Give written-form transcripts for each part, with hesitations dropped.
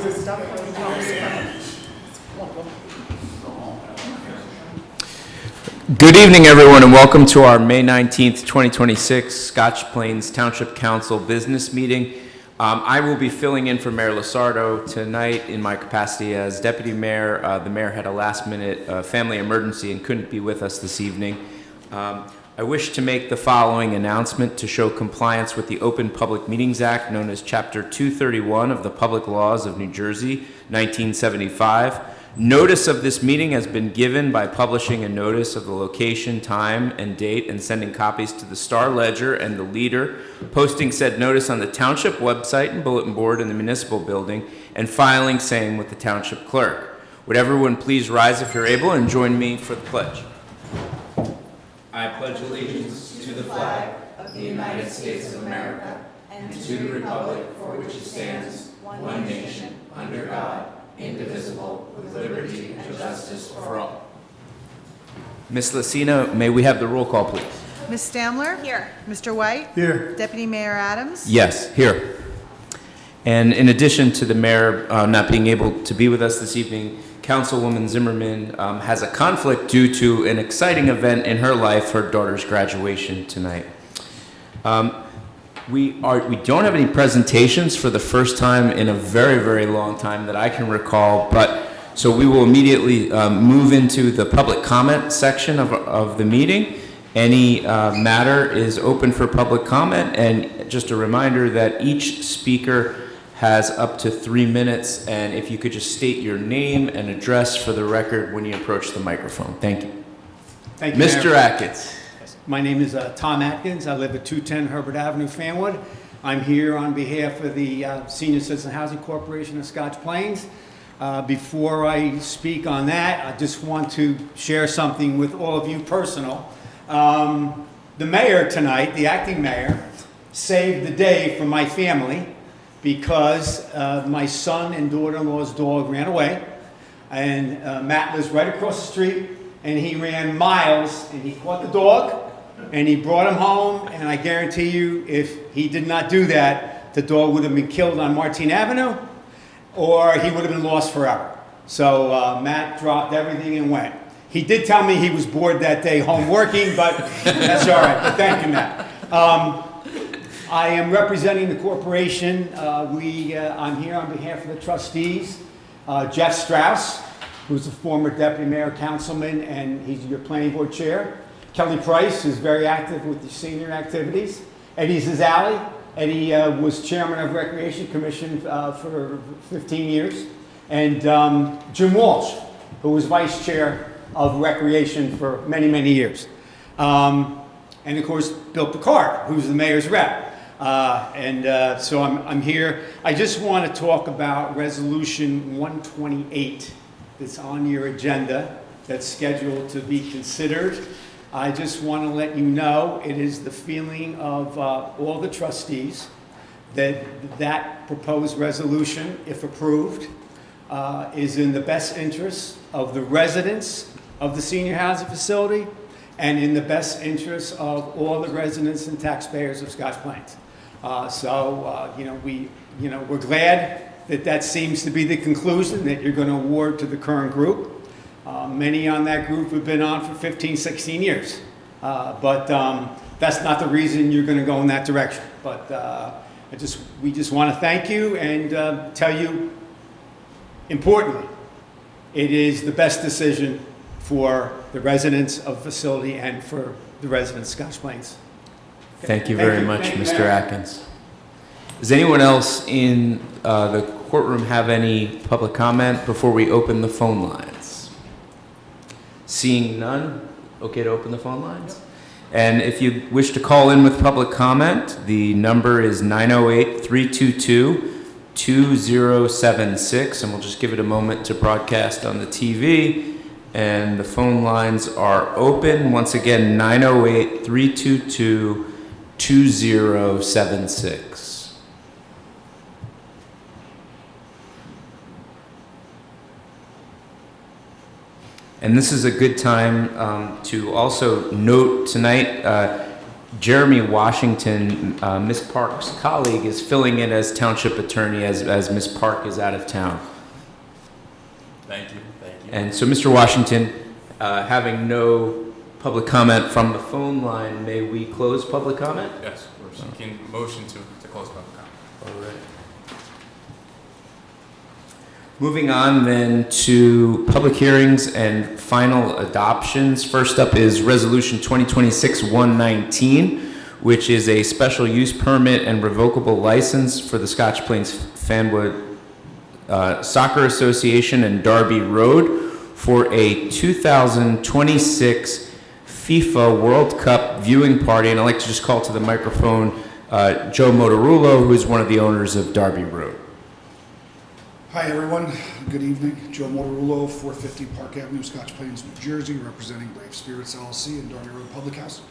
Good evening, everyone, and welcome to our May 19th, 2026 Scotch Plains Township Council business meeting. I will be filling in for Mayor Lasardo tonight in my capacity as Deputy Mayor. The Mayor had a last-minute family emergency and couldn't be with us this evening. I wish to make the following announcement to show compliance with the Open Public Meetings Act, known as Chapter 231 of the Public Laws of New Jersey, 1975. Notice of this meeting has been given by publishing a notice of the location, time, and date, and sending copies to the Star Ledger and the Leader, posting said notice on the Township website and bulletin board in the municipal building, and filing same with the Township Clerk. Would everyone please rise if you're able and join me for the pledge. I pledge allegiance to the flag of the United States of America and to the republic for which it stands, one nation, under God, indivisible, with liberty and justice for all. Ms. Lucina, may we have the roll call, please? Ms. Stamler? Here. Mr. White? Here. Deputy Mayor Adams? Yes, here. And in addition to the mayor not being able to be with us this evening, Councilwoman Zimmerman has a conflict due to an exciting event in her life, her daughter's graduation tonight. We don't have any presentations for the first time in a very, very long time that I can recall, so we will immediately move into the public comment section of the meeting. Any matter is open for public comment, and just a reminder that each speaker has up to 3 minutes, and if you could just state your name and address for the record when you approach the microphone. Thank you. Thank you, Mr. Mayor. Atkins. My name is Tom Atkins. I live at 210 Herbert Avenue, Fanwood. I'm here on behalf of the Senior Citizen Housing Corporation of Scotch Plains. Before I speak on that, I just want to share something with all of you personal. The mayor tonight, the acting mayor, saved the day for my family because my son and daughter-in-law's dog ran away. And Matt lives right across the street, and he ran miles, and he caught the dog, and he brought him home, and I guarantee you, if he did not do that, the dog would have been killed on Martine Avenue, or he would have been lost forever. So Matt dropped everything and went. He did tell me he was bored that day home working, but that's all right. But thank you, Matt. I am representing the corporation. I'm here on behalf of the trustees. Jeff Strauss, who's a former deputy mayor, councilman, and he's your planning board chair. Kelly Price, who's very active with the senior activities. Eddie Zizali. Eddie was chairman of Recreation Commission for 15 years. And Jim Walsh, who was vice chair of Recreation for many, many years. And of course, Bill Picard, who's the mayor's rep. So I'm here. I just want to talk about Resolution 128 that's on your agenda, that's scheduled to be considered. I just want to let you know it is the feeling of all the trustees that that proposed resolution, if approved, is in the best interest of the residents of the senior housing facility and in the best interest of all the residents and taxpayers of Scotch Plains. We're glad that that seems to be the conclusion that you're going to award to the current group. Many on that group have been on for 15, 16 years. But that's not the reason you're going to go in that direction. But we just want to thank you and tell you, importantly, it is the best decision for the residents of the facility and for the residents of Scotch Plains. Thank you very much, Mr. Atkins. Does anyone else in the courtroom have any public comment before we open the phone lines? Seeing none, okay to open the phone lines? And if you wish to call in with public comment, the number is 908-322-2076, and we'll just give it a moment to broadcast on the TV. And the phone lines are open. Once again, 908-322-2076. And this is a good time to also note tonight, Jeremy Washington, Ms. Park's colleague, is filling in as township attorney as Ms. Park is out of town. Thank you. And so, Mr. Washington, having no public comment from the phone line, may we close public comment? Yes, we're seeking motion to close public comment. All right. Moving on then to public hearings and final adoptions. First up is Resolution 2026-119, which is a special use permit and revocable license for the Scotch Plains Fanwood Soccer Association and Darby Road for a 2026 FIFA World Cup viewing party. And I'd like to just call to the microphone Joe Motorullo, who is one of the owners of Darby Road. Hi, everyone. Good evening. Joe Motorullo, 450 Park Avenue, Scotch Plains, New Jersey, representing Brave Spirits LLC and Darby Road Public House.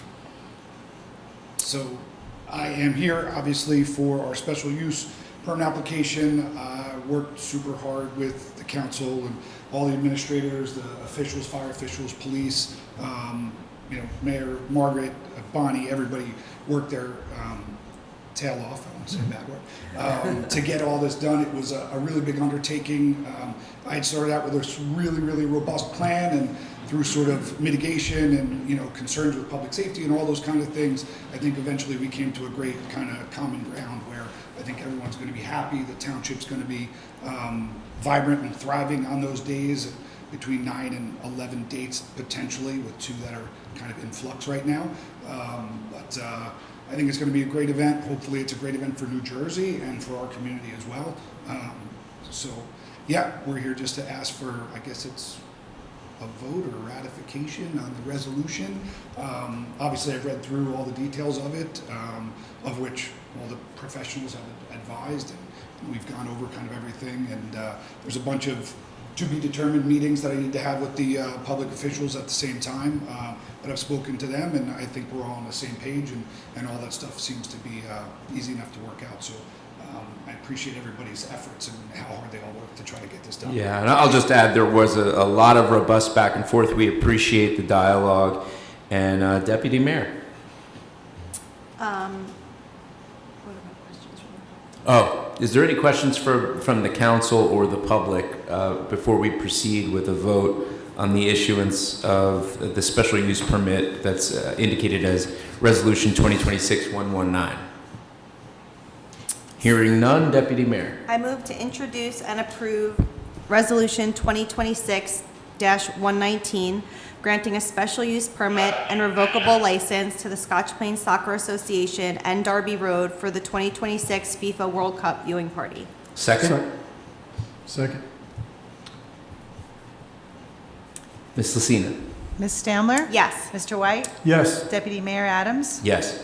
So I am here, obviously, for our special use permit application. I worked super hard with the council and all the administrators, the officials, fire officials, police, Mayor Margaret, Bonnie, everybody worked their tail off, I want to say it backward, to get all this done. It was a really big undertaking. I had started out with a really, really robust plan, and through sort of mitigation and, concerns with public safety and all those kind of things, I think eventually we came to a great kind of common ground where I think everyone's going to be happy. The township's going to be vibrant and thriving on those days, between 9 and 11 dates potentially, with 2 that are kind of in flux right now. I think it's going to be a great event. Hopefully it's a great event for New Jersey and for our community as well. We're here just to ask for, I guess it's a vote or ratification on the resolution. Obviously I've read through all the details of it, of which all the professionals have advised, and we've gone over kind of everything, and there's a bunch of to be determined meetings that I need to have with the public officials at the same time, but I've spoken to them, and I think we're all on the same page, and all that stuff seems to be easy enough to work out. So I appreciate everybody's efforts and how hard they all work to try to get this done. Yeah, and I'll just add there was a lot of robust back and forth. We appreciate the dialogue. And Deputy Mayor. What about questions from the public? Oh, is there any questions from the council or the public before we proceed with a vote on the issuance of the special use permit that's indicated as Resolution 2026-119? Hearing none, Deputy Mayor. I move to introduce and approve Resolution 2026-119, granting a special use permit and revocable license to the Scotch Plains Soccer Association and Darby Road for the 2026 FIFA World Cup viewing party. Second? Second. Ms. Lucina. Ms. Stamler? Yes. Mr. White? Yes. Deputy Mayor Adams? Yes.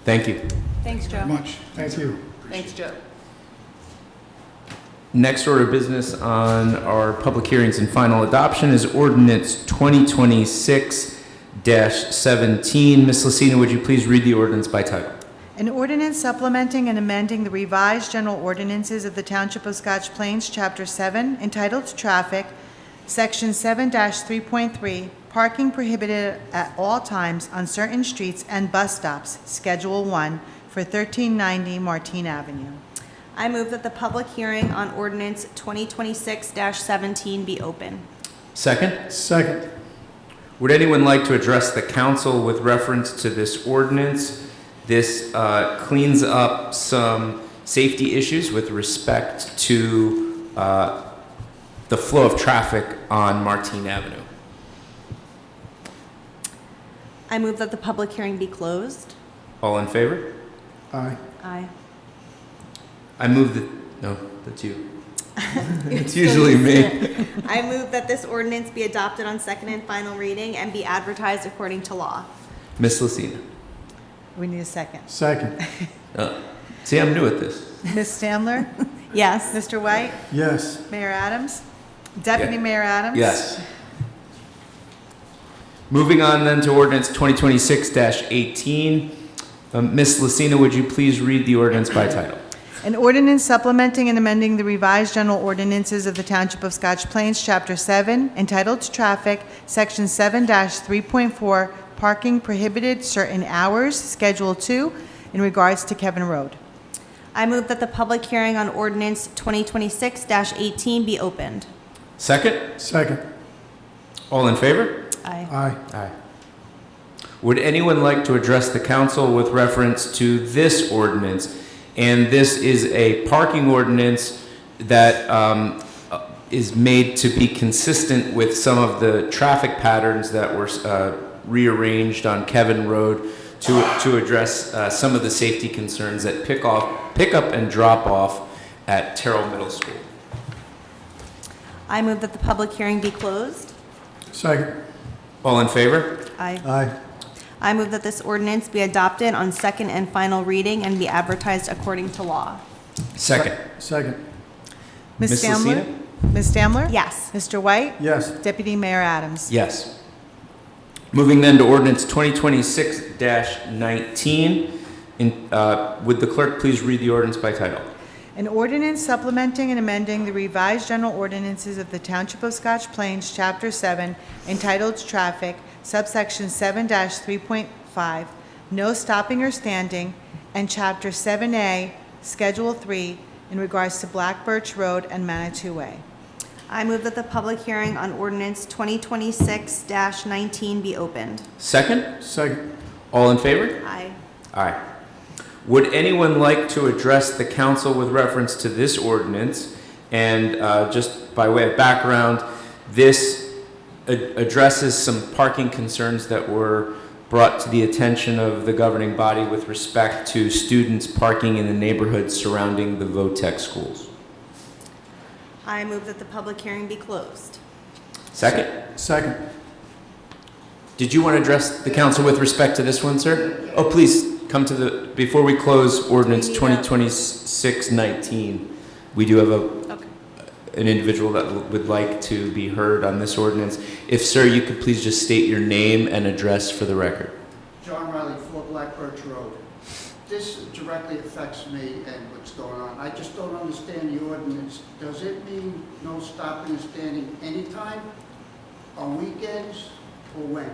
Thank you. Thanks, Joe. Very much. Thank you. Thanks, Joe. Next order of business on our public hearings and final adoption is ordinance 2026-17. Ms. Lucina, would you please read the ordinance by title? An ordinance supplementing and amending the revised general ordinances of the Township of Scotch Plains, Chapter 7, entitled Traffic, Section 7-3.3, Parking Prohibited at All Times on Certain Streets and Bus Stops, Schedule 1, for 1390 Martine Avenue. I move that the public hearing on ordinance 2026-17 be open. Second? Second. Would anyone like to address the council with reference to this ordinance? This cleans up some safety issues with respect to the flow of traffic on Martine Avenue. I move that the public hearing be closed. All in favor? Aye. Aye. I move that, no, that's you. It's usually me. I move that this ordinance be adopted on second and final reading and be advertised according to law. Ms. Lucina. We need a second. Second. See, I'm new at this. Ms. Stamler? Yes. Mr. White? Yes. Mayor Adams? Deputy Yeah. Mayor Adams? Yes. Moving on then to ordinance 2026-18. Ms. Lucina, would you please read the ordinance by title? An ordinance supplementing and amending the revised general ordinances of the Township of Scotch Plains, Chapter 7, entitled Traffic, Section 7-3.4, parking prohibited certain hours, Schedule 2, in regards to Kevin Road. I move that the public hearing on ordinance 2026-18 be opened. Second? Second. All in favor? Aye. Aye. Aye. Would anyone like to address the council with reference to this ordinance? And this is a parking ordinance that is made to be consistent with some of the traffic patterns that were rearranged on Kevin Road to address some of the safety concerns that pick up and drop off at Terrell Middle School. I move that the public hearing be closed. Second. All in favor? Aye. Aye. I move that this ordinance be adopted on second and final reading and be advertised according to law. Second. Second. Ms. Ms. Stamler? Lucina? Ms. Stamler? Yes. Mr. White? Yes. Deputy Mayor Adams? Yes. Moving then to ordinance 2026-19. Would the clerk please read the ordinance by title? An ordinance supplementing and amending the revised general ordinances of the Township of Scotch Plains, Chapter 7, entitled Traffic, subsection 7-3.5, No Stopping or Standing, and Chapter 7A, Schedule 3, in regards to Black Birch Road and Manitou Way. I move that the public hearing on ordinance 2026-19 be opened. Second. Second. All in favor? Aye. Aye. Would anyone like to address the council with reference to this ordinance? And just by way of background, this addresses some parking concerns that were brought to the attention of the governing body with respect to students parking in the neighborhoods surrounding the VOTEC schools. I move that the public hearing be closed. Second? Second. Did you want to address the council with respect to this one, sir? Oh, please come to the, before we close ordinance 2026-19, we do have an individual that would like to be heard on this ordinance. If, sir, you could please just state your name and address for the record. John Riley, 4 Black Birch Road. This directly affects me and what's going on. I just don't understand the ordinance. Does it mean no stopping and standing anytime, on weekends, or when?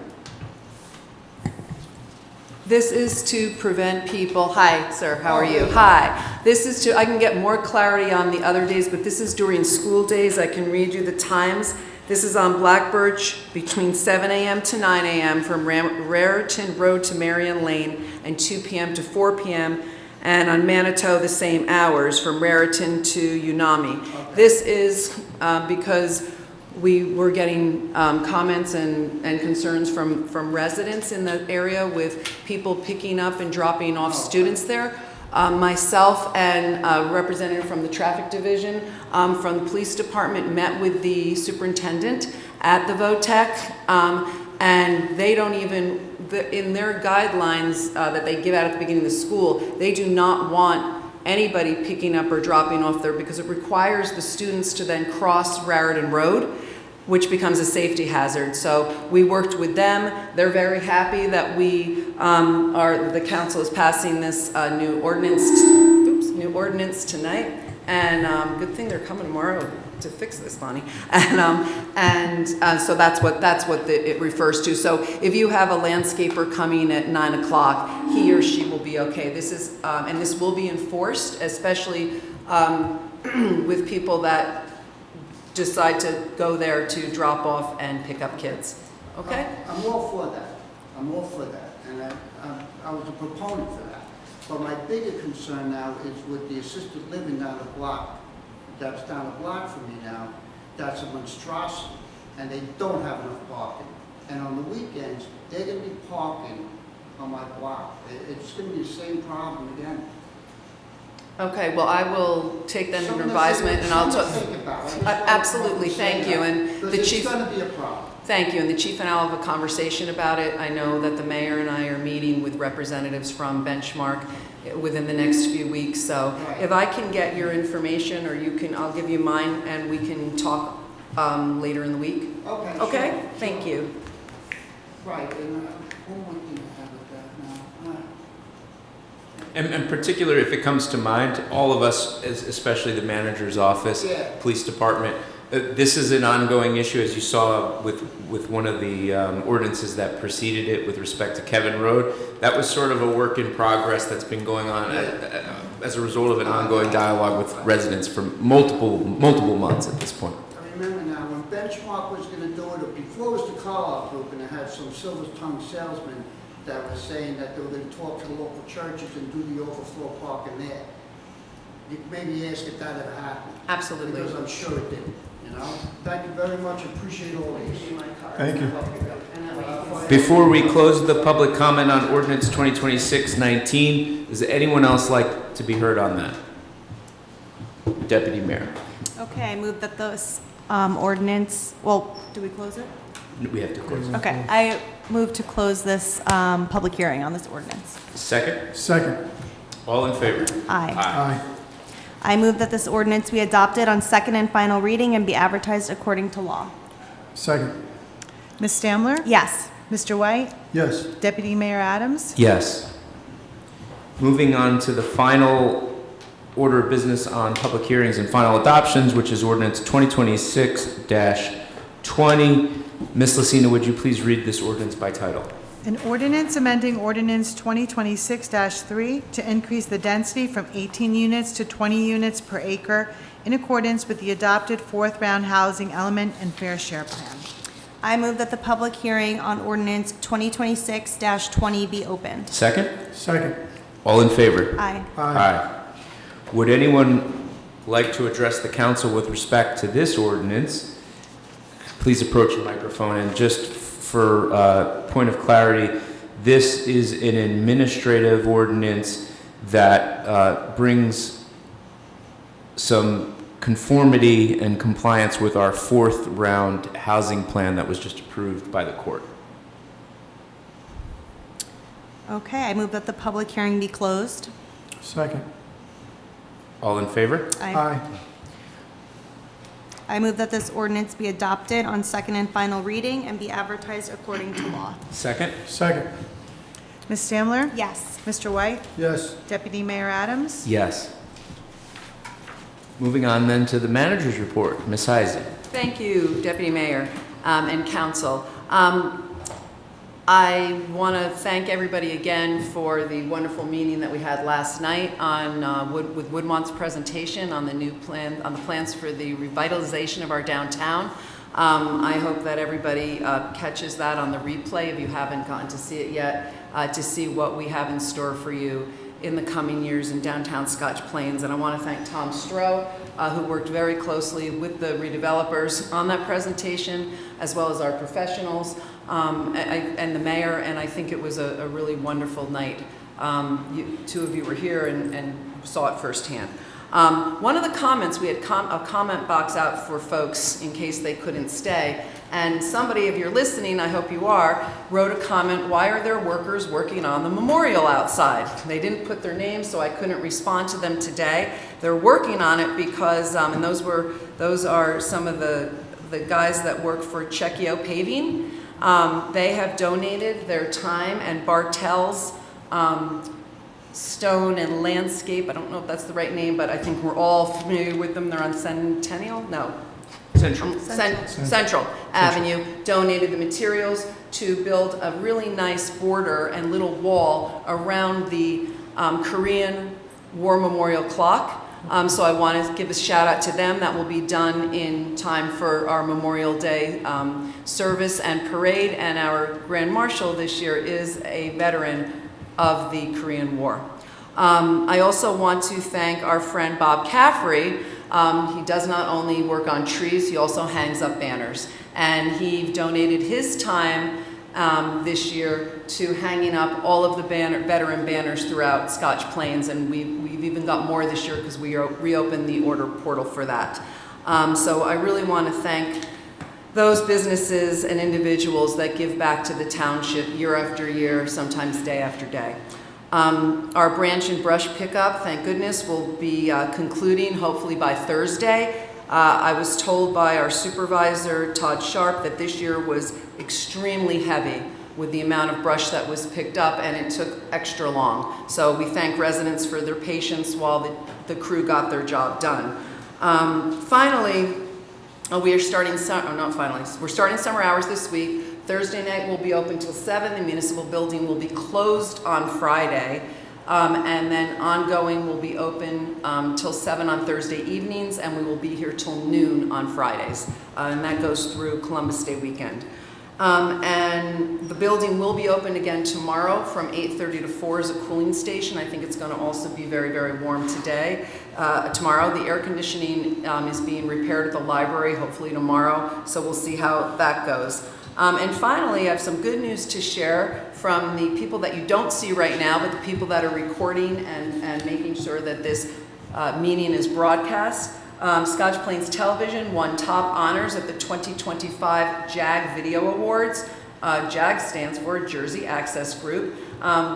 This is to prevent people, hi, sir, how are you? Hi. This is to, I can get more clarity on the other days, but this is during school days. I can read you the times. This is on Black Birch between 7 a.m. to 9 a.m. from Raritan Road to Marion Lane and 2 p.m. to 4 p.m. And on Manitou, the same hours from Raritan to Unami. Okay. This is because we were getting comments and concerns from residents in the area with people picking up and dropping off students there. Myself and a representative from the traffic division from the police department met with the superintendent at the VOTEC, and they don't even, in their guidelines that they give out at the beginning of the school, they do not want anybody picking up or dropping off there because it requires the students to then cross Raritan Road, which becomes a safety hazard. So we worked with them. They're very happy that the council is passing this new ordinance tonight. And good thing they're coming tomorrow to fix this, Bonnie. And so that's what it refers to. So if you have a landscaper coming at 9 o'clock, he or she will be okay. This is, and this will be enforced, especially with people that decide to go there to drop off and pick up kids. Okay? I'm all for that. I'm all for that. And I was a proponent for that. But my bigger concern now is with the assisted living down the block. That's down the block from me now. That's a monstrosity. And they don't have enough parking. And on the weekends, they're going to be parking on my block. It's going to be the same problem again. Okay, well, I will take that under advisement and I'll talk. Absolutely, thank you. And the chief. It's going to be a problem. Thank you, and the chief and I will have a conversation about it. I know that the mayor and I are meeting with representatives from Benchmark within the next few weeks. So if I can get your information, or I'll give you mine, and we can talk later in the week. Okay. Okay. Sure, Thank sure. you. Right. And one more thing I have with that now. And in particular, if it comes to mind, all of us, especially the manager's office, Yeah. police department, This is an ongoing issue, as you saw with one of the ordinances that preceded it with respect to Kevin Road. That was sort of a work in progress that's been going on as a result of an ongoing dialogue with residents for multiple months at this point. I remember now, when Benchmark was gonna do it, or before it was the Carlisle Group, and it had some silver-tongued salesmen that was saying that they were gonna talk to the local churches and do the overflow parking there. You maybe ask if that ever happened. Absolutely. Because I'm sure it did, you know? Thank you very much, appreciate all these. Thank you. Before we close the public comment on ordinance 2026-19, does anyone else like to be heard on that? Deputy Mayor. Okay, I move that this ordinance, well, do we close it? We have to close it. Okay, I move to close this public hearing on this ordinance. Second? Second. All in favor? Aye. Aye. I move that this ordinance be adopted on second and final reading and be advertised according to law. Second. Ms. Stamler? Yes. Mr. White? Yes. Deputy Mayor Adams? Yes. Moving on to the final order of business on public hearings and final adoptions, which is ordinance 2026-20. Ms. Lucina, would you please read this ordinance by title? An ordinance amending ordinance 2026-3 to increase the density from 18 units to 20 units per acre in accordance with the adopted fourth round housing element and fair share plan. I move that the public hearing on ordinance 2026-20 be opened. Second? Second. All in favor? Aye. Aye. Would anyone like to address the council with respect to this ordinance? Please approach the microphone, and just for point of clarity, this is an administrative ordinance that brings some conformity and compliance with our fourth round housing plan that was just approved by the court. Okay, I move that the public hearing be closed. Second. All in favor? Aye. I move that this ordinance be adopted on second and final reading and be advertised according to law. Second? Second. Ms. Stamler? Yes. Mr. White? Yes. Deputy Mayor Adams? Yes. Moving on then to the manager's report. Ms. Heisey. Thank you, Deputy Mayor and Council. I want to thank everybody again for the wonderful meeting that we had last night on with Woodmont's presentation on the new plan, on the plans for the revitalization of our downtown. I hope that everybody catches that on the replay if you haven't gotten to see it yet, to see what we have in store for you in the coming years in downtown Scotch Plains. And I want to thank Tom Stroh, who worked very closely with the redevelopers on that presentation, as well as our professionals and the mayor, and I think it was a really wonderful night. Two of you were here and saw it firsthand. One of the comments, we had a comment box out for folks in case they couldn't stay, and somebody, if you're listening, I hope you are, wrote a comment, why are there workers working on the memorial outside? They didn't put their names, so I couldn't respond to them today. They're working on it because, and those are some of the guys that work for Checchio Paving. They have donated their time, and Bartell's Stone and Landscape, I don't know if that's the right name, but I think we're all familiar with them. They're on Centennial? No. Central. Central Avenue, donated the materials to build a really nice border and little wall around the Korean War Memorial clock. So I want to give a shout out to them. That will be done in time for our Memorial Day service and parade, and our Grand Marshal this year is a veteran of the Korean War. I also want to thank our friend Bob Caffrey. He does not only work on trees, he also hangs up banners. And he donated his time this year to hanging up all of the veteran banners throughout Scotch Plains, and we've even got more this year because we reopened the order portal for that. So I really want to thank those businesses and individuals that give back to the township year after year, sometimes day after day. Our branch and brush pickup, thank goodness, will be concluding hopefully by Thursday. I was told by our supervisor, Todd Sharp, that this year was extremely heavy with the amount of brush that was picked up, and it took extra long. So we thank residents for their patience while the crew got their job done. Finally, We are starting not finally. We're starting summer hours this week. Thursday night will be open till 7. The municipal building will be closed on Friday. And then ongoing will be open till 7 on Thursday evenings, and we will be here till noon on Fridays. And that goes through Columbus Day weekend. And the building will be open again tomorrow from 8:30 to 4 as a cooling station. I think it's going to also be very, very warm today. Tomorrow, the air conditioning is being repaired at the library, hopefully tomorrow, so we'll see how that goes. And finally, I have some good news to share from the people that you don't see right now, but the people that are recording and making sure that this meeting is broadcast. Scotch Plains Television won top honors at the 2025 JAG Video Awards. JAG stands for Jersey Access Group.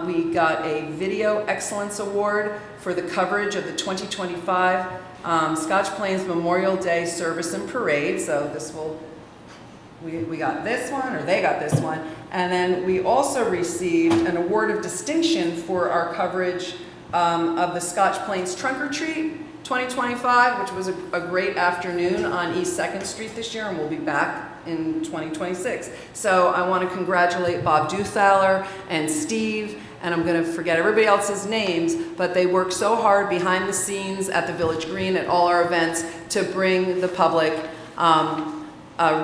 We got a Video Excellence Award for the coverage of the 2025 Scotch Plains Memorial Day Service and Parade. So this will, we got this one, or they got this one. And then we also received an award of distinction for our coverage of the Scotch Plains Trunk or Treat 2025, which was a great afternoon on East 2nd Street this year, and we'll be back in 2026. So I want to congratulate Bob Duthaler and Steve, and I'm going to forget everybody else's names, but they work so hard behind the scenes at the Village Green at all our events to bring the public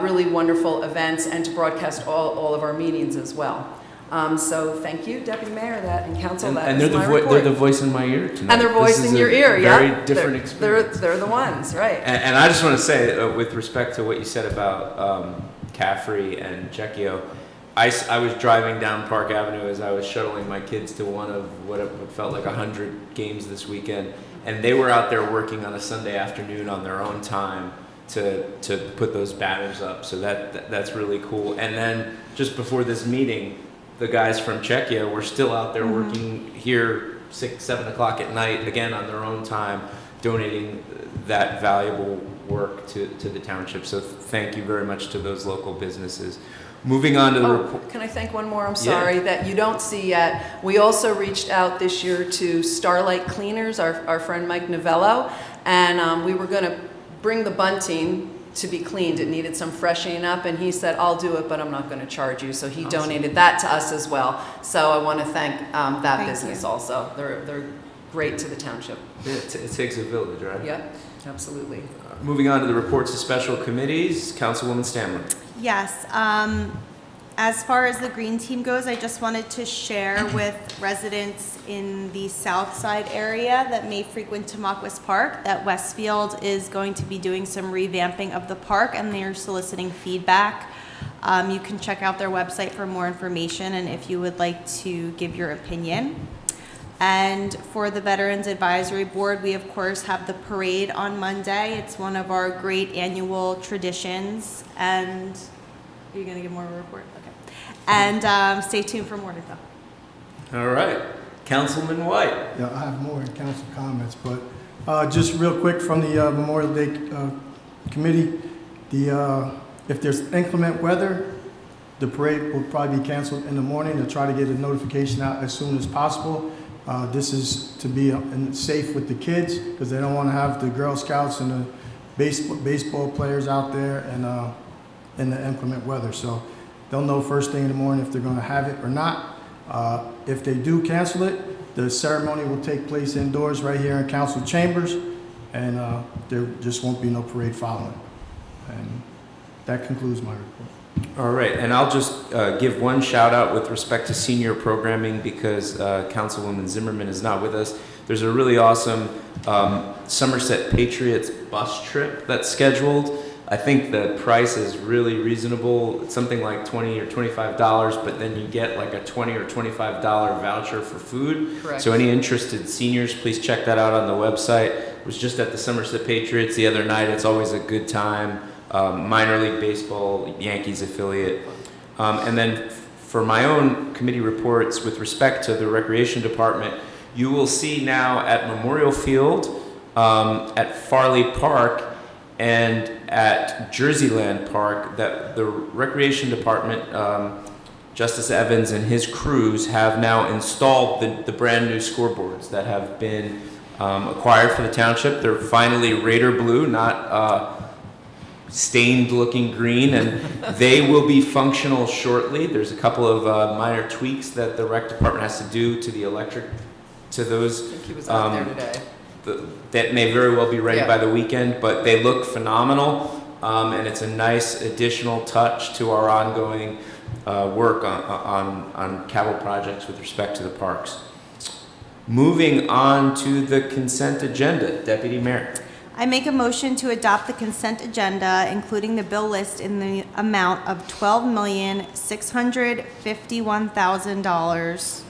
really wonderful events and to broadcast all of our meetings as well. So thank you, Deputy Mayor, and Council. And they're the voice in my ear tonight. And their voice in your ear, yeah. Very different experience. They're the ones, right? And I just want to say, with respect to what you said about Caffrey and Checchio, I was driving down Park Avenue as I was shuttling my kids to one of what felt like 100 games this weekend, and they were out there working on a Sunday afternoon on their own time to put those banners up. So that's really cool. And then just before this meeting, the guys from Czechia were still out there working here 6, 7 o'clock at night, again on their own time, donating that valuable work to the township. So thank you very much to those local businesses. Moving on to the report. Can I thank one more? I'm sorry, that you don't see yet. We also reached out this year to Starlight Cleaners, our friend Mike Novello, and we were going to bring the bunting to be cleaned. It needed some freshening up, and he said, I'll do it, but I'm not going to charge you. So he donated that to us as well. So I want to thank that business also. They're great to the township. Yeah, it takes a village, right? Yep, absolutely. Moving on to the reports of special committees, Councilwoman Stanley. Yes, as far as the green team goes, I just wanted to share with residents in the south side area that may frequent Tamaulipas Park that Westfield is going to be doing some revamping of the park, and they're soliciting feedback. You can check out their website for more information and if you would like to give your opinion. And for the Veterans Advisory Board, we of course have the parade on Monday. It's one of our great annual traditions. And are you going to give more of a report? Okay. And stay tuned for more info. All right. Councilman White. Yeah, I have more in council comments, but just real quick from the Memorial Day Committee, if there's inclement weather, the parade will probably be canceled in the morning to try to get a notification out as soon as possible. This is to be safe with the kids because they don't want to have the Girl Scouts and the baseball players out there and in the inclement weather. So they'll know first thing in the morning if they're going to have it or not. If they do cancel it, the ceremony will take place indoors right here in council chambers, and there just won't be no parade following. And that concludes my report. All right, and I'll just give one shout out with respect to senior programming because Councilwoman Zimmerman is not with us. There's a really awesome Somerset Patriots bus trip that's scheduled. I think the price is really reasonable. It's something like $20 or $25, but then you get like a $20 or $25 voucher for food. Correct. So any interested seniors, please check that out on the website. It was just at the Somerset Patriots the other night. It's always a good time. Minor League Baseball, Yankees affiliate. And then for my own committee reports with respect to the Recreation Department, you will see now at Memorial Field, at Farley Park, and at Jerseyland Park that the Recreation Department, Justice Evans and his crews have now installed the brand new scoreboards that have been acquired for the township. They're finally Raider blue, not stained looking green, and they will be functional shortly. There's a couple of minor tweaks that the rec department has to do to the electric, to those. I think he was out there today. That may very well be ready Yeah. by the weekend, but they look phenomenal, and it's a nice additional touch to our ongoing work on capital projects with respect to the parks. Moving on to the consent agenda, Deputy Mayor. I make a motion to adopt the consent agenda, including the bill list in the amount of $12,651,000.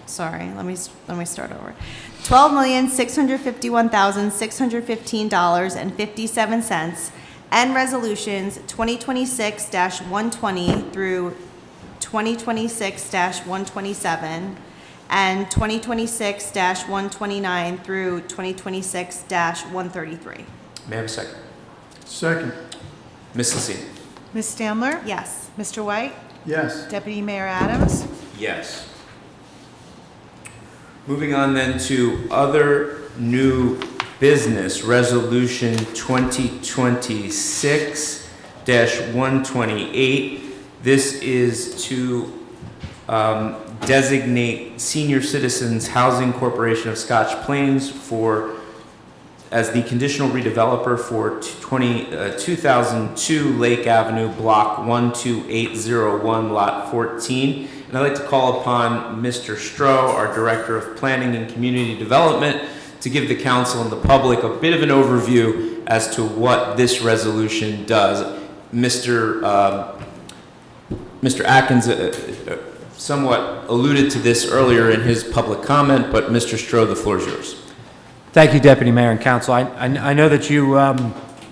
Sorry, let me start over. $12,651,615.57, and resolutions 2026-120 through 2026-127, and 2026-129 through 2026-133. May I have a second? Second. Ms. Lacine? Ms. Stamler? Yes. Mr. White? Yes. Deputy Mayor Adams? Yes. Moving on then to other new business, Resolution 2026-128. This is to designate Senior Citizens Housing Corporation of Scotch Plains as the conditional redeveloper for 2002 Lake Avenue, Block 12801, Lot 14. And I'd like to call upon Mr. Stroh, our Director of Planning and Community Development, to give the council and the public a bit of an overview as to what this resolution does. Mr. Atkins somewhat alluded to this earlier in his public comment, but Mr. Stroh, the floor is yours. Thank you, Deputy Mayor and Council. I know that you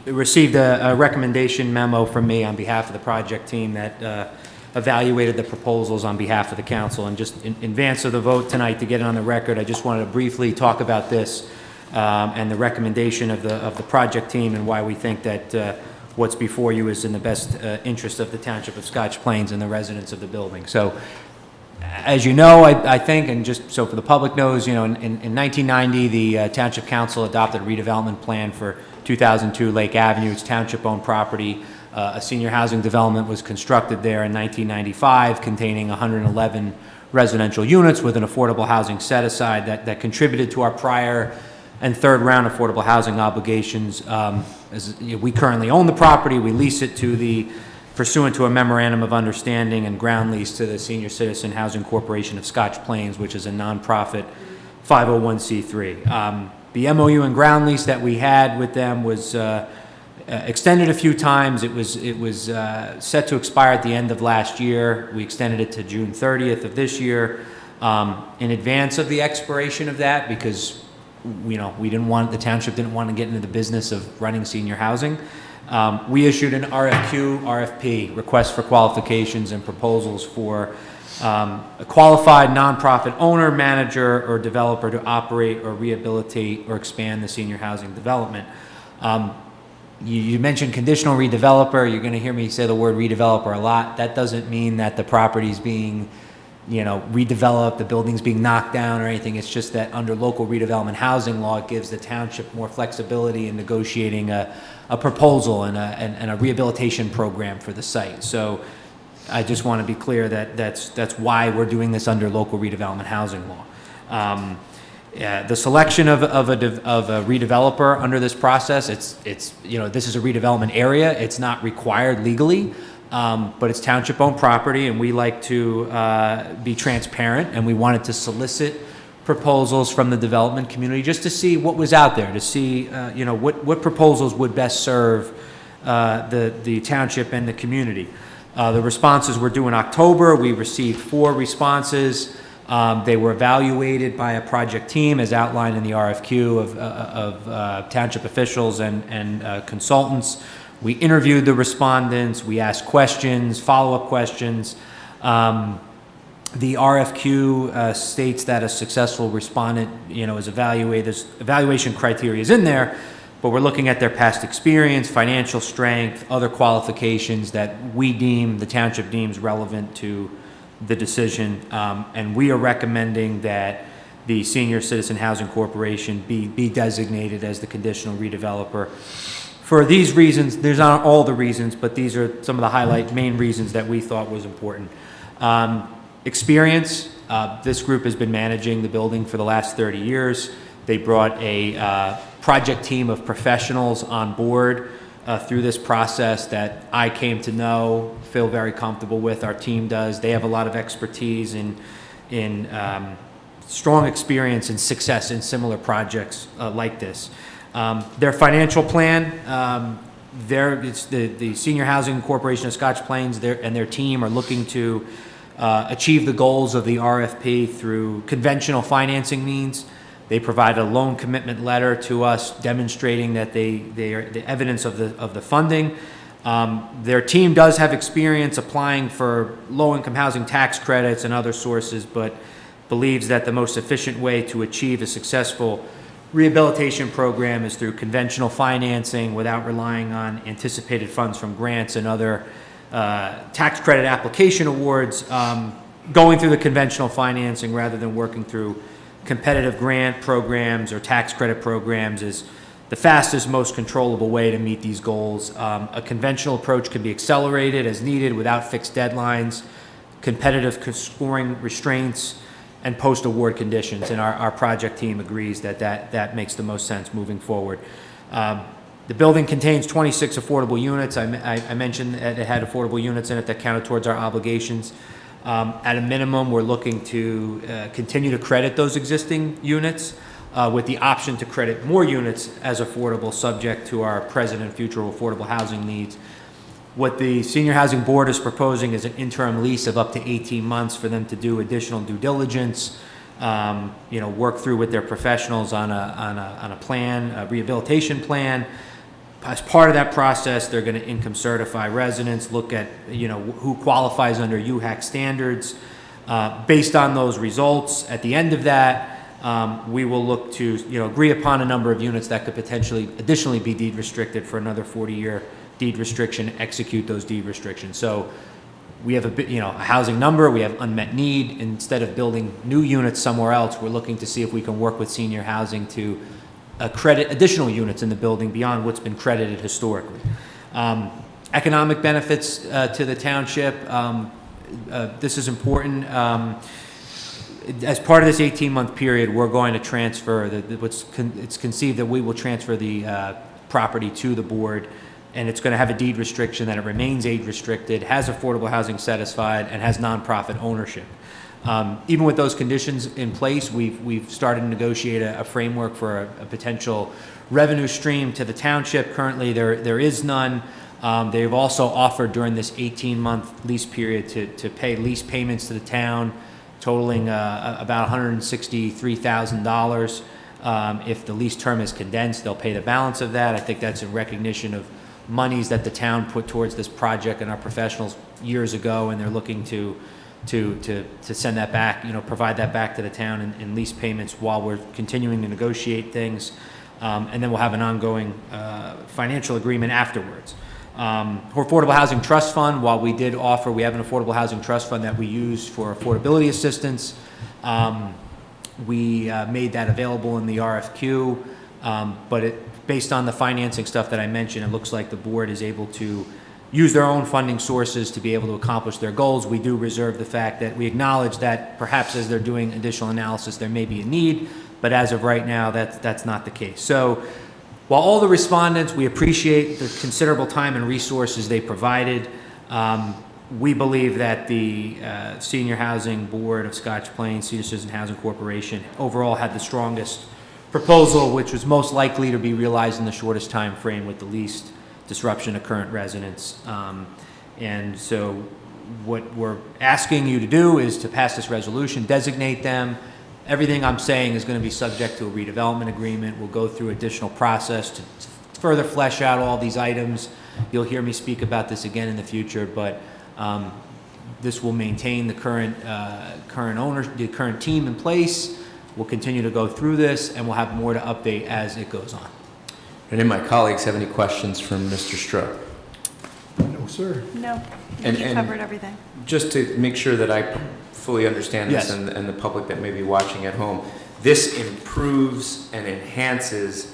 received a recommendation memo from me on behalf of the project team that evaluated the proposals on behalf of the council. And just in advance of the vote tonight, to get it on the record, I just wanted to briefly talk about this and the recommendation of the project team and why we think that what's before you is in the best interest of the Township of Scotch Plains and the residents of the building. So, as you know, I think, and just so for the public knows, you know, in 1990, the Township Council adopted a redevelopment plan for 2002 Lake Avenue. It's township-owned property. A senior housing development was constructed there in 1995, containing 111 residential units with an affordable housing set-aside that contributed to our prior and third round affordable housing obligations. We currently own the property. We lease it pursuant to a memorandum of understanding and ground lease to the Senior Citizen Housing Corporation of Scotch Plains, which is a nonprofit 501c3. The MOU and ground lease that we had with them was extended a few times. It was set to expire at the end of last year. We extended it to June 30th of this year. In advance of the expiration of that, because the township didn't want to get into the business of running senior housing. We issued an RFP, request for qualifications and proposals for a qualified nonprofit owner, manager, or developer to operate or rehabilitate or expand the senior housing development. You mentioned conditional redeveloper. You're going to hear me say the word redeveloper a lot. That doesn't mean that the property's being redeveloped, the building's being knocked down or anything. It's just that under local redevelopment housing law, it gives the township more flexibility in negotiating a proposal and a rehabilitation program for the site. So I just want to be clear that that's why we're doing this under local redevelopment housing law. The selection of a redeveloper under this process, this is a redevelopment area. It's not required legally. But it's township-owned property, and we like to be transparent, and we wanted to solicit proposals from the development community just to see what was out there, to see what proposals would best serve the township and the community. The responses were due in October. We received 4 responses. They were evaluated by a project team as outlined in the RFQ of township officials and consultants. We interviewed the respondents, we asked questions, follow-up questions. The RFQ states that a successful respondent, is evaluated, evaluation criteria is in there, but we're looking at their past experience, financial strength, other qualifications that the township deems relevant to the decision. And we are recommending that the Senior Citizen Housing Corporation be designated as the conditional redeveloper For these reasons, there's not all the reasons, but these are some of the main reasons that we thought was important. Experience, this group has been managing the building for the last 30 years. They brought a project team of professionals on board through this process that I came to know, feel very comfortable with. Our team does. They have a lot of expertise in strong experience and success in similar projects like this. Their financial plan, it's the Senior Housing Corporation of Scotch Plains and their team are looking to achieve the goals of the RFP through conventional financing means. They provide a loan commitment letter to us demonstrating that they are the evidence of the funding. Their team does have experience applying for low-income housing tax credits and other sources, but believes that the most efficient way to achieve a successful rehabilitation program is through conventional financing without relying on anticipated funds from grants and other tax credit application awards, going through the conventional financing rather than working through competitive grant programs or tax credit programs is the fastest, most controllable way to meet these goals. A conventional approach can be accelerated as needed without fixed deadlines, competitive scoring restraints, and post-award conditions. And our project team agrees that makes the most sense moving forward. The building contains 26 affordable units. I mentioned that it had affordable units in it that counted towards our obligations. At a minimum, we're looking to continue to credit those existing units with the option to credit more units as affordable, subject to our present and future affordable housing needs. What the Senior Housing Board is proposing is an interim lease of up to 18 months for them to do additional due diligence, work through with their professionals on a plan, a rehabilitation plan. As part of that process, they're going to income certify residents, look at who qualifies under UHAC standards. Based on those results, at the end of that, we will look to agree upon a number of units that could potentially additionally be deed restricted for another 40-year deed restriction, execute those deed restrictions. So we have a housing number, we have unmet need. Instead of building new units somewhere else, we're looking to see if we can work with senior housing to credit additional units in the building beyond what's been credited historically. Economic benefits to the township. This is important. As part of this 18-month period, we're going to transfer, it's conceived that we will transfer the property to the board, and it's going to have a deed restriction that it remains age restricted, has affordable housing satisfied, and has nonprofit ownership. Even with those conditions in place, we've started to negotiate a framework for a potential revenue stream to the township. Currently, there is none. They've also offered during this 18-month lease period to pay lease payments to the town, totaling about $163,000. If the lease term is condensed, they'll pay the balance of that. I think that's in recognition of monies that the town put towards this project and our professionals years ago, and they're looking to send that back, provide that back to the town in lease payments while we're continuing to negotiate things. And then we'll have an ongoing financial agreement afterwards. Affordable Housing Trust Fund, while we did offer, we have an Affordable Housing Trust Fund that we use for affordability assistance. We made that available in the RFQ, but based on the financing stuff that I mentioned, it looks like the board is able to use their own funding sources to be able to accomplish their goals. We do reserve the fact that we acknowledge that perhaps as they're doing additional analysis, there may be a need, but as of right now, that's not the case. So while all the respondents, we appreciate the considerable time and resources they provided, we believe that the Senior Housing Board of Scotch Plains, Senior Citizen Housing Corporation, overall had the strongest proposal, which was most likely to be realized in the shortest time frame with the least disruption to current residents. And so what we're asking you to do is to pass this resolution, designate them. Everything I'm saying is going to be subject to a redevelopment agreement. We'll go through additional process to further flesh out all these items. You'll hear me speak about this again in the future, but this will maintain the current current team in place. We'll continue to go through this, and we'll have more to update as it goes on. Any of my colleagues have any questions from Mr. Stroh? No, sir. No, And- you and- covered everything. Just to make sure that I fully understand this Yes. and the public that may be watching at home, this improves and enhances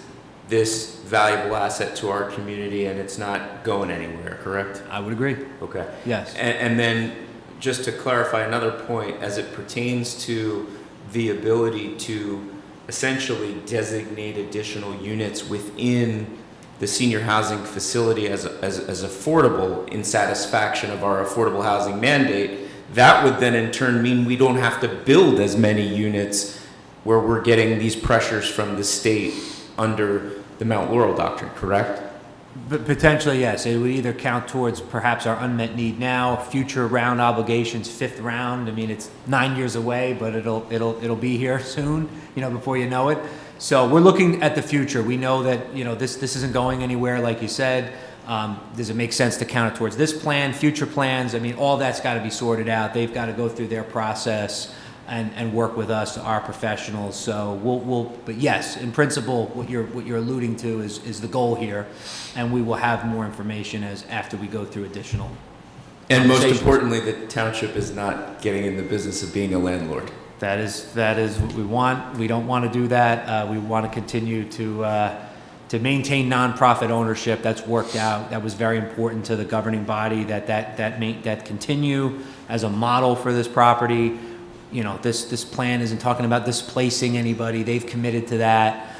this valuable asset to our community and it's not going anywhere, correct? I would agree. Okay. Yes. And then, just to clarify another point, as it pertains to the ability to essentially designate additional units within the senior housing facility as affordable in satisfaction of our affordable housing mandate, that would then in turn mean we don't have to build as many units where we're getting these pressures from the state under the Mount Laurel Doctrine, correct? But potentially, yes. It would either count towards perhaps our unmet need now, future round obligations, fifth round. I mean, it's 9 years away, but it'll be here soon, before you know it. So we're looking at the future. We know that, this isn't going anywhere, like you said. Does it make sense to count it towards this plan, future plans? I mean, all that's got to be sorted out. They've got to go through their process and work with us, our professionals. So but yes, in principle, what you're alluding to is the goal here, and we will have more information after we go through additional. And most importantly, the township is not getting in the business of being a landlord. That is what we want. We don't want to do that. We want to continue to maintain nonprofit ownership. That's worked out. That was very important to the governing body that continue as a model for this property. This plan isn't talking about displacing anybody. They've committed to that.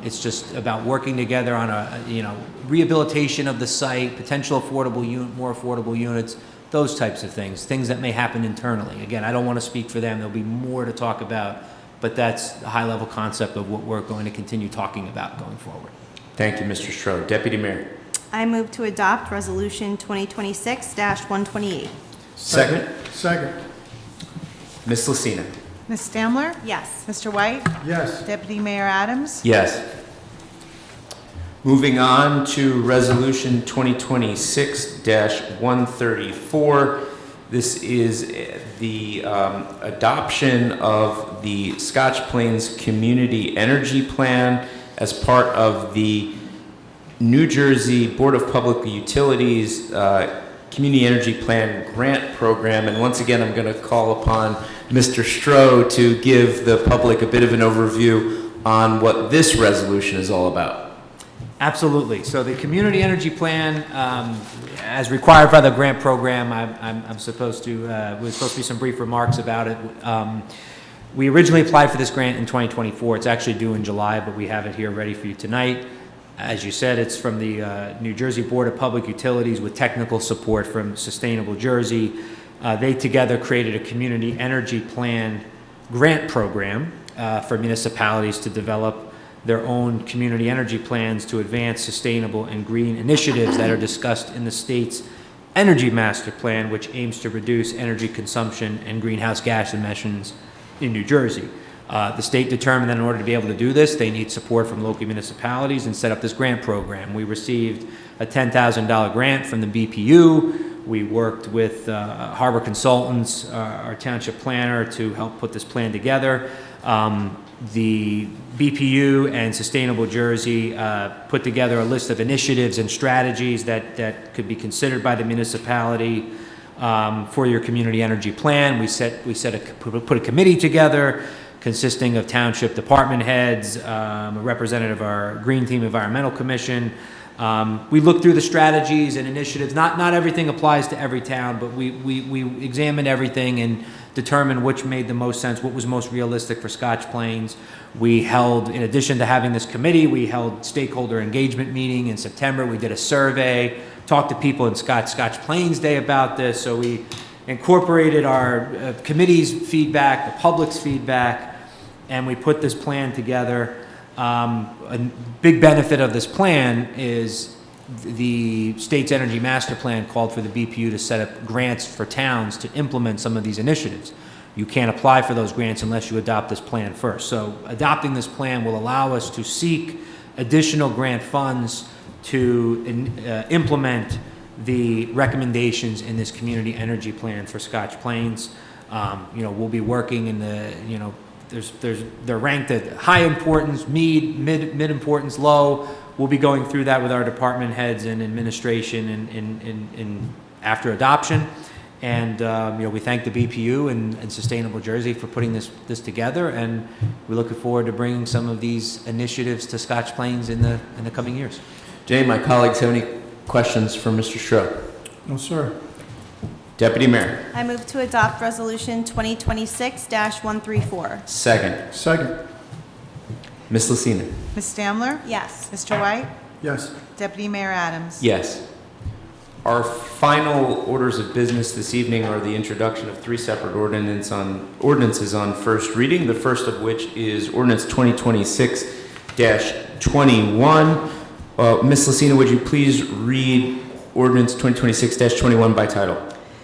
It's just about working together on a rehabilitation of the site, potential more affordable units, those types of things that may happen internally. Again, I don't want to speak for them. There'll be more to talk about, but that's the high-level concept of what we're going to continue talking about going forward. Thank you, Mr. Strode. Deputy Mayor. I move to adopt Resolution 2026-128. Second. Second. Ms. Lucina. Ms. Stamler? Yes. Mr. White? Yes. Deputy Mayor Adams? Yes. Moving on to Resolution 2026-134. This is the adoption of the Scotch Plains Community Energy Plan as part of the New Jersey Board of Public Utilities Community Energy Plan Grant Program. And once again, I'm going to call upon Mr. Stroh to give the public a bit of an overview on what this resolution is all about. Absolutely. So the Community Energy Plan, as required by the grant program, was supposed to be some brief remarks about it. We originally applied for this grant in 2024. It's actually due in July, but we have it here ready for you tonight. As you said, it's from the New Jersey Board of Public Utilities with technical support from Sustainable Jersey. They together created a Community Energy Plan grant program for municipalities to develop their own community energy plans to advance sustainable and green initiatives that are discussed in the state's Energy Master Plan, which aims to reduce energy consumption and greenhouse gas emissions in New Jersey. The state determined that in order to be able to do this, they need support from local municipalities and set up this grant program. We received a $10,000 grant from the BPU. We worked with Harbor Consultants, our township planner, to help put this plan together. The BPU and Sustainable Jersey put together a list of initiatives and strategies that could be considered by the municipality for your community energy plan. We put a committee together consisting of township department heads, a representative of our Green Team Environmental Commission. We looked through the strategies and initiatives. Not everything applies to every town, but we examined everything and determined which made the most sense, what was most realistic for Scotch Plains. We held, in addition to having this committee, we held stakeholder engagement meeting in September. We did a survey, talked to people in Scotch Plains Day about this. So we incorporated our committee's feedback, the public's feedback, and we put this plan together. A big benefit of this plan is the state's Energy Master Plan called for the BPU to set up grants for towns to implement some of these initiatives. You can't apply for those grants unless you adopt this plan first. So adopting this plan will allow us to seek additional grant funds to implement the recommendations in this community energy plan for Scotch Plains. We'll be working in the, they're ranked at high importance, mid importance, low. We'll be going through that with our department heads and administration in after adoption. And, we thank the BPU and Sustainable Jersey for putting this together, and we're looking forward to bringing some of these initiatives to Scotch Plains in the coming years. Jay, my colleagues have any questions for Mr. Stroh? No, sir. Deputy Mayor. I move to adopt Resolution 2026-134. Second. Second. Ms. Lucina. Ms. Stamler? Yes. Mr. White? Yes. Deputy Mayor Adams? Yes. Our final orders of business this evening are the introduction of three separate ordinances on first reading, the first of which is ordinance 2026-21. Ms. Lucina, would you please read ordinance 2026-21 by title?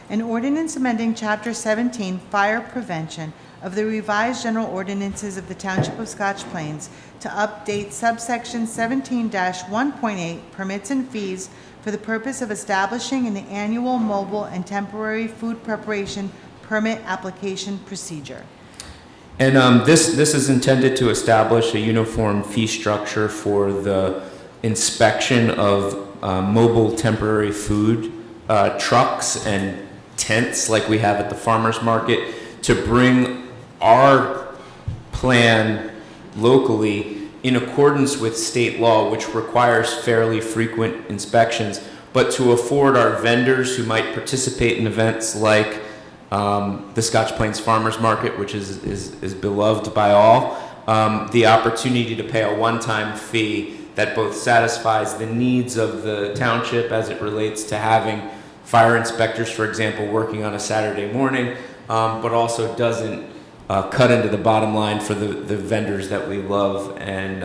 An ordinance amending Chapter 17, Fire Prevention of the revised general ordinances of the Township of Scotch Plains to update subsection 17-1.8 permits and fees for the purpose of establishing an annual mobile and temporary food preparation permit application procedure. And this is intended to establish a uniform fee structure for the inspection of mobile temporary food trucks and tents like we have at the farmers market, to bring our plan locally in accordance with state law, which requires fairly frequent inspections, but to afford our vendors who might participate in events like the Scotch Plains Farmers Market, which is beloved by all, the opportunity to pay a one-time fee that both satisfies the needs of the township as it relates to having fire inspectors, for example, working on a Saturday morning, but also doesn't cut into the bottom line for the vendors that we love and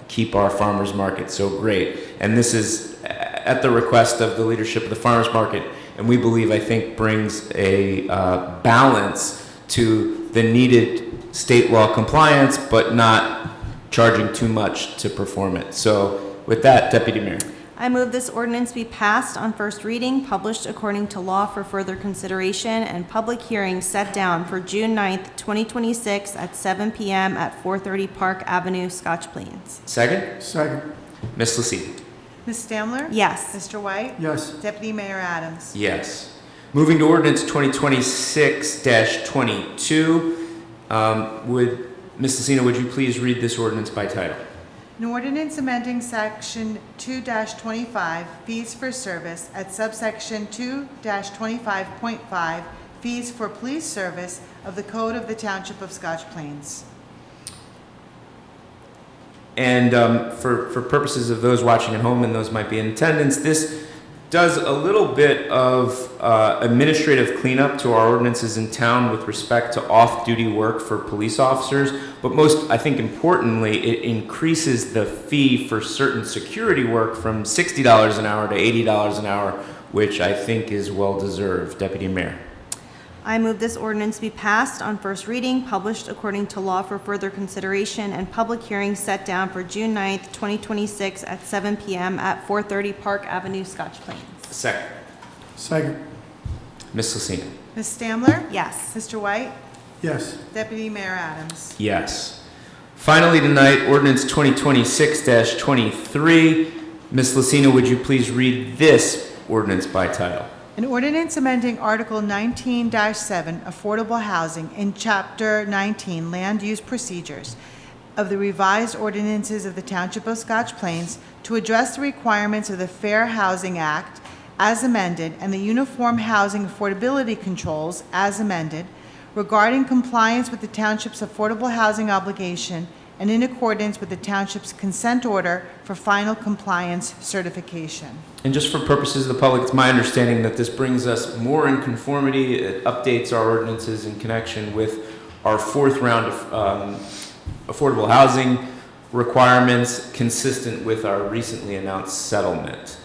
keep our farmers market so great. And this is at the request of the leadership of the farmers market, and we believe, I think, brings a balance to the needed state law compliance, but not charging too much to perform it. So with that, Deputy Mayor. I move this ordinance be passed on first reading, published according to law for further consideration, and public hearing set down for June 9th, 2026 at 7 p.m. at 430 Park Avenue, Scotch Plains. Second? Second. Ms. Lucina. Ms. Stamler? Yes. Mr. White? Yes. Deputy Mayor Adams? Yes. Moving to ordinance 2026-22, would Ms. Lucina, would you please read this ordinance by title? An ordinance amending Section 2-25, Fees for Service, at subsection 2-25.5, Fees for Police Service of the Code of the Township of Scotch Plains. And for purposes of those watching at home and those might be in attendance, this does a little bit of administrative cleanup to our ordinances in town with respect to off-duty work for police officers. But most, I think importantly, it increases the fee for certain security work from $60 an hour to $80 an hour, which I think is well-deserved. Deputy Mayor. I move this ordinance be passed on first reading, published according to law for further consideration, and public hearing set down for June 9th, 2026 at 7 p.m. at 430 Park Avenue, Scotch Plains. Second. Second. Ms. Lucina. Ms. Stamler? Yes. Mr. White? Yes. Deputy Mayor Adams? Yes. Finally tonight, ordinance 2026-23. Ms. Lucina, would you please read this ordinance by title? An ordinance amending Article 19-7, Affordable Housing, in Chapter 19, Land Use Procedures, of the revised ordinances of the Township of Scotch Plains to address the requirements of the Fair Housing Act as amended and the Uniform Housing Affordability Controls as amended, regarding compliance with the Township's affordable housing obligation and in accordance with the Township's consent order for final compliance certification. And just for purposes of the public, it's my understanding that this brings us more in conformity. It updates our ordinances in connection with our fourth round of affordable housing requirements, consistent with our recently announced settlement.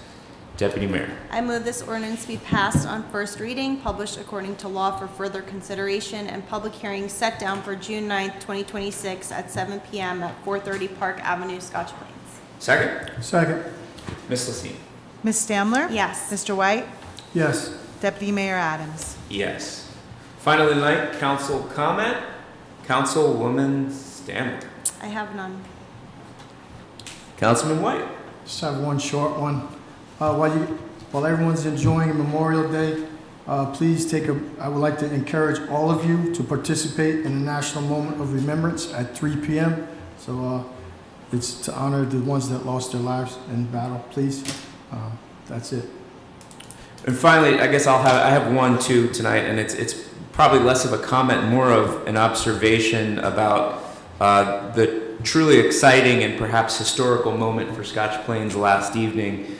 Deputy Mayor. I move this ordinance be passed on first reading, published according to law for further consideration, and public hearing set down for June 9th, 2026 at 7 p.m. at 430 Park Avenue, Scotch Plains. Second. Second. Ms. Lucina. Ms. Stamler? Yes. Mr. White? Yes. Deputy Mayor Adams? Yes. Finally tonight, council comment. Councilwoman Stanley. I have none. Councilman White. Just have one short one. While everyone's enjoying Memorial Day, Please I would like to encourage all of you to participate in the National Moment of Remembrance at 3 p.m. So it's to honor the ones that lost their lives in battle, please. That's it. And finally, I guess I have one too tonight, and it's probably less of a comment, more of an observation about the truly exciting and perhaps historical moment for Scotch Plains last evening.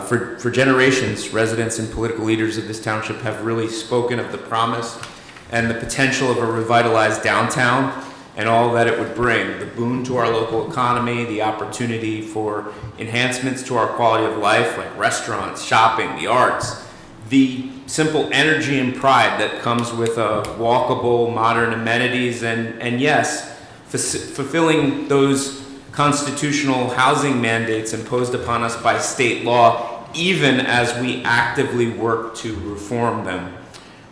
For generations, residents and political leaders of this township have really spoken of the promise and the potential of a revitalized downtown and all that it would bring, the boon to our local economy, the opportunity for enhancements to our quality of life, like restaurants, shopping, the arts, the simple energy and pride that comes with walkable, modern amenities, and yes, fulfilling those constitutional housing mandates imposed upon us by state law, even as we actively work to reform them.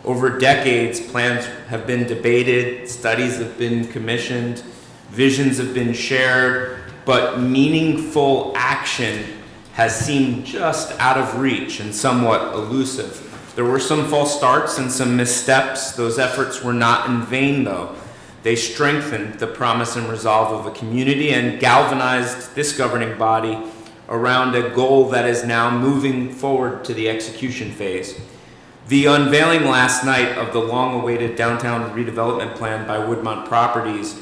Over decades, plans have been debated, studies have been commissioned, visions have been shared, but meaningful action has seemed just out of reach and somewhat elusive. There were some false starts and some missteps. Those efforts were not in vain, though. They strengthened the promise and resolve of a community and galvanized this governing body around a goal that is now moving forward to the execution phase. The unveiling last night of the long-awaited downtown redevelopment plan by Woodmont Properties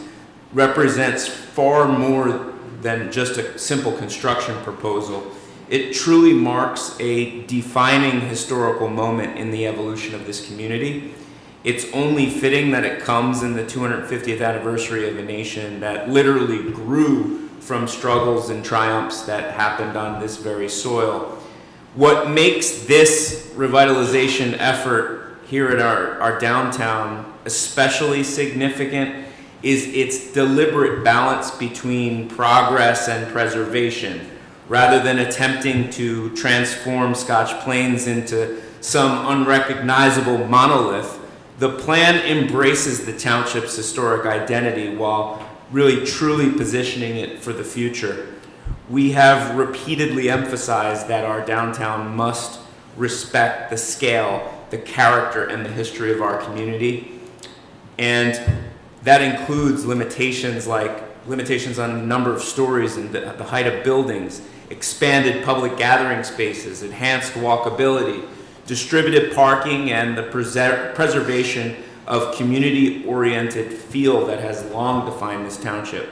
represents far more than just a simple construction proposal. It truly marks a defining historical moment in the evolution of this community. It's only fitting that it comes in the 250th anniversary of a nation that literally grew from struggles and triumphs that happened on this very soil. What makes this revitalization effort here at our downtown especially significant is its deliberate balance between progress and preservation. Rather than attempting to transform Scotch Plains into some unrecognizable monolith, the plan embraces the township's historic identity while really truly positioning it for the future. We have repeatedly emphasized that our downtown must respect the scale, the character, and the history of our community. And that includes limitations like limitations on the number of stories and the height of buildings, expanded public gathering spaces, enhanced walkability, distributed parking, and the preservation of community-oriented feel that has long defined this township.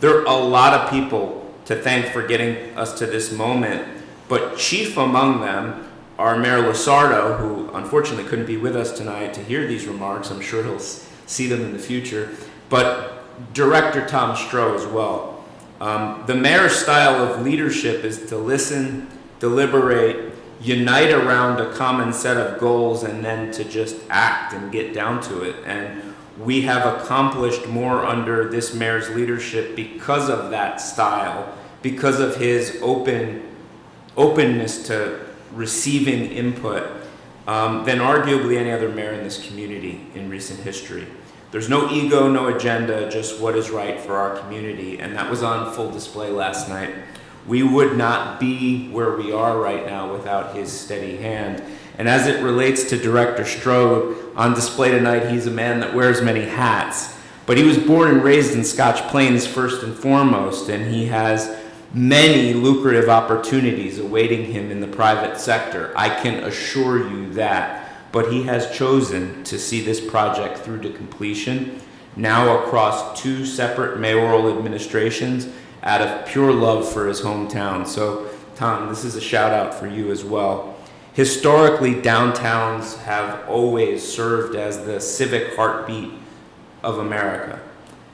There are a lot of people to thank for getting us to this moment, but chief among them are Mayor Losardo, who unfortunately couldn't be with us tonight to hear these remarks. I'm sure he'll see them in the future, but Director Tom Stroh as well. The mayor's style of leadership is to listen, deliberate, unite around a common set of goals, and then to just act and get down to it. And we have accomplished more under this mayor's leadership because of that style, because of his openness to receiving input than arguably any other mayor in this community in recent history. There's no ego, no agenda, just what is right for our community, and that was on full display last night. We would not be where we are right now without his steady hand. And as it relates to Director Stroh, on display tonight, he's a man that wears many hats. But he was born and raised in Scotch Plains first and foremost, and he has many lucrative opportunities awaiting him in the private sector. I can assure you that. But he has chosen to see this project through to completion, now across 2 separate mayoral administrations, out of pure love for his hometown. So, Tom, this is a shout out for you as well. Historically, downtowns have always served as the civic heartbeat of America.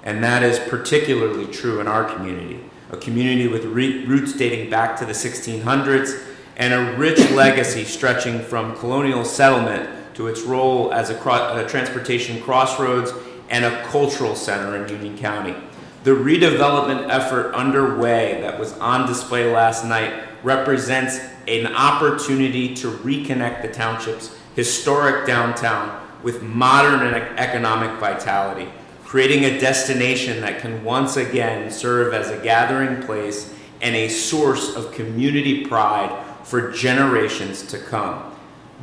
And that is particularly true in our community, a community with roots dating back to the 1600s and a rich legacy stretching from colonial settlement to its role as a transportation crossroads and a cultural center in Union County. The redevelopment effort underway that was on display last night represents an opportunity to reconnect the township's historic downtown with modern and economic vitality, creating a destination that can once again serve as a gathering place and a source of community pride for generations to come.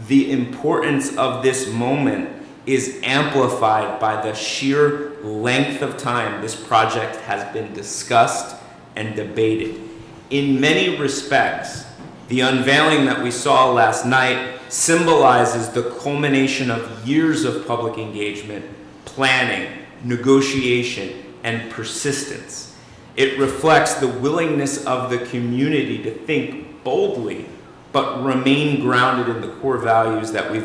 the importance of this moment is amplified by the sheer length of time this project has been discussed and debated. In many respects, the unveiling that we saw last night symbolizes the culmination of years of public engagement, planning, negotiation, and persistence. It reflects the willingness of the community to think boldly, but remain grounded in the core values that we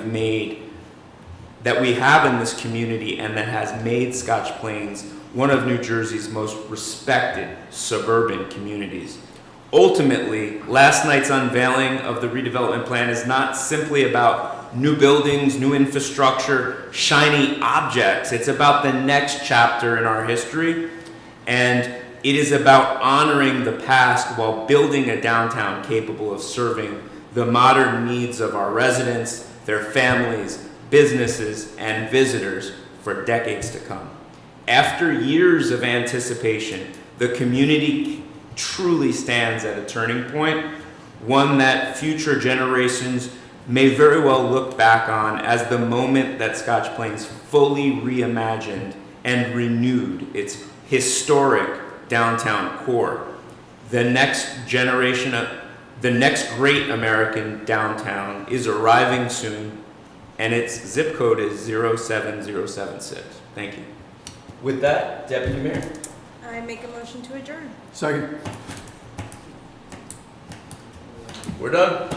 have in this community and that has made Scotch Plains one of New Jersey's most respected suburban communities. Ultimately, last night's unveiling of the redevelopment plan is not simply about new buildings, new infrastructure, shiny objects. It's about the next chapter in our history, and it is about honoring the past while building a downtown capable of serving the modern needs of our residents, their families, businesses, and visitors for decades to come. After years of anticipation, the community truly stands at a turning point, one that future generations may very well look back on as the moment that Scotch Plains fully reimagined and renewed its historic downtown core. The next great American downtown is arriving soon, and its zip code is 07076. Thank you. With that, Deputy Mayor. I make a motion to adjourn. Second. We're done.